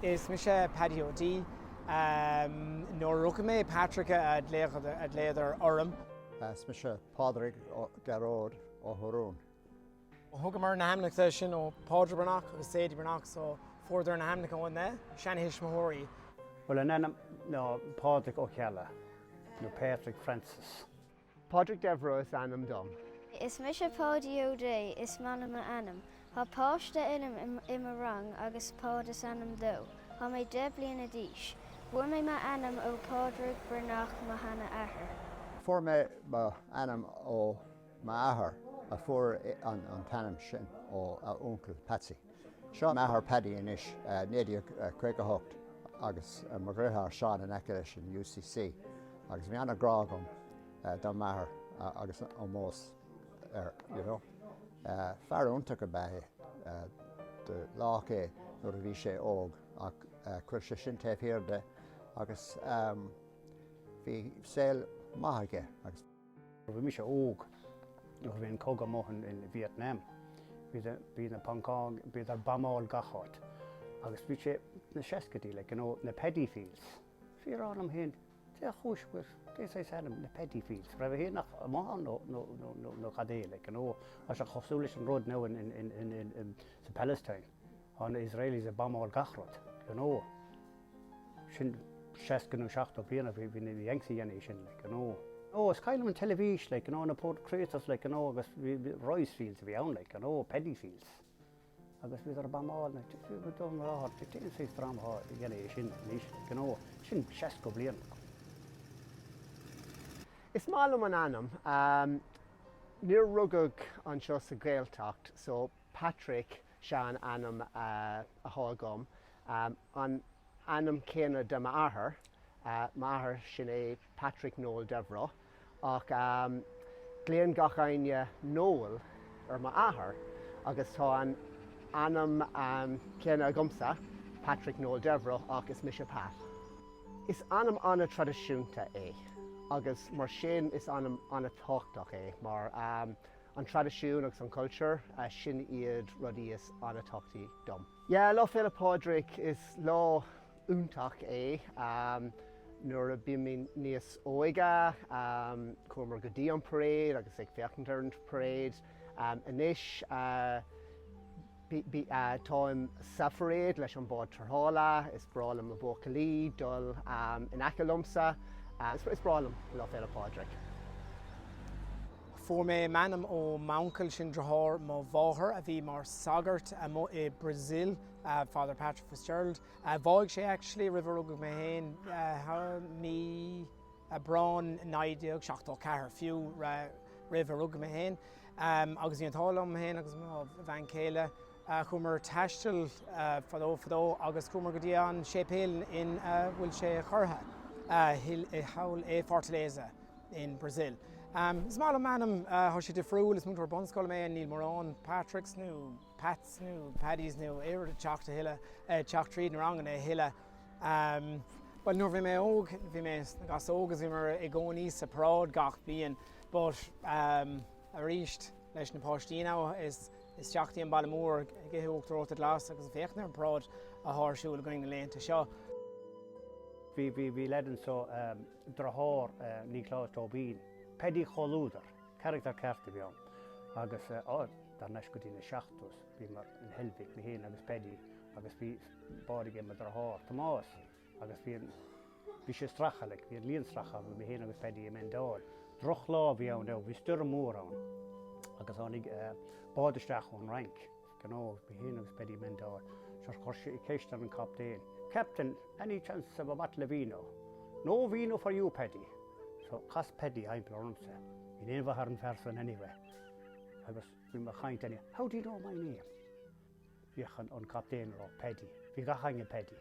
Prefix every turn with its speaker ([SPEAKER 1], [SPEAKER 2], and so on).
[SPEAKER 1] Is mise patio D. Nua Eabhrac Pádraig a léadar orm.
[SPEAKER 2] Is mise Pádraig garród ó Hórún.
[SPEAKER 1] Thugamar na haimneacha sin ó Pádraig Brenach agus Sadie Brenach so further na haimneacha on there. Shanhish Mahori.
[SPEAKER 3] Well, an ainm no Pádraig ó Chealla, no Patrick Francis.
[SPEAKER 4] Pádraig Deibhreá is ainm dom.
[SPEAKER 5] Is mise pádio dé is manam a ainm. Tá páiste inam im rang agus pád is ainm dó. Tá mé de bliana a díis. Bhuair mé ma ainm ó Pádraig Brenach ma hana ahar.
[SPEAKER 2] Fuair mé ma ainm ó ma ahar a fuair an tanam sin ó uncle Patsy. Seo ma ahar Paddy inis nédia creigehocht agus mar gréthar seán an eice in UCC. Agus bhí anna grágam dá ma ahar agus omós you know. Fear únta go bheith de lách é nuair a bhí sé óg ach chuir sé sin taobh hÉireannaigh agus bhí saoil maithaige agus.
[SPEAKER 3] Bhí mi sé óg nuair bhí an cóga móthain in Vietnam. Bhí na pancáin, bhí ar bamáil gachát agus bhí sé na seascatí le na paddy fields. Bhí rán am hen te chúiscuir This is the petty fields. But here no cadé like as a chosúlis an road now in Palestine. And the Israelis a bomb all gachrot. Sin shesken shacht up here we in the Yankee nation like Oh, it's kind of on television like on port creators like agus rice fields we own like paddy fields. Agus we are bomb all like we don't know it says from generation sin shesko blian.
[SPEAKER 4] Is málam an ainm, níor rugag an seo sa Gaeltacht, so Patrick sean ainm a hágam, an ainm céine de ma ahar sin é Patrick Noel Deibhreá, ach gléan gach aine Noel ma ahar, agus tá an ainm céine gomsa, Patrick Noel Deibhreá ach is mise Pat. Is ainm anna tradiisiúnta é. Agus mar sin is an táchtach é, mar an tradiisiún agus an culture sin iad rudí is an táchtaí dom. Lá Fhéile Pádraig is lá úntach é, nuair a bhí níos óige, chumar go dtí an paréad agus ag feachtar an paréad, inis táim safaréad leis an bád tarthála, is brálam a bócalí dul in aice It's brálam Lá Fhéile Pádraig.
[SPEAKER 1] Fuair mé manam ó Mouncail sin drothóir má bháthar a bhí mar sagart i Brazil, Father Patrick Fitzgerald. Bháig sé actually River Rugg mé hain mí brán náideag seachtó cethir fiú River Rugg mé hain. Agus í an tálam hain agus bhain céile chumar taistil fadó agus chumar go dtí an shampla in bhfuil sé chortha. Haul Fortaleza in Brazil. Is mála manam thosi defriúil is mútar bonscoil mé Níl Mórán, Patricks nu, Pats nu, Paddy's nu, éire teachta hile, teach tríd na rangan é hile. Well, nuair bhí mé óg, bhí mé gas ógus bhí mar i gcónaí sa prád gach bliain, but a ríist leis na páistíná is teachtaí an Ballamór githe ógtróta glas agus bhéachnar an prád a thairsúil going na léanta seo.
[SPEAKER 3] Vi ledden så drahar ní klás tóbín. Pedi cholúdar, character kerti björn. Agus dar nesku dina seachtus, vi mar en helvik mi hen agus pedi, agus vi barige med drahar Tomás, agus vi sé strachalik, vi lín stracha vi hen agus pedi men dal. Drochla vi an vi större mór an. Agus anig badestrach on rank. Vi hen agus pedi men dal. Så korsi keistar en kapten. Captain, any chance of a bottle of vino? No vino for you, Paddy. So, cas Paddy, I'm Florence. You never heard person anyway. I was behind any. How do you know my name? We on Captain or Paddy. We got hanging Paddy.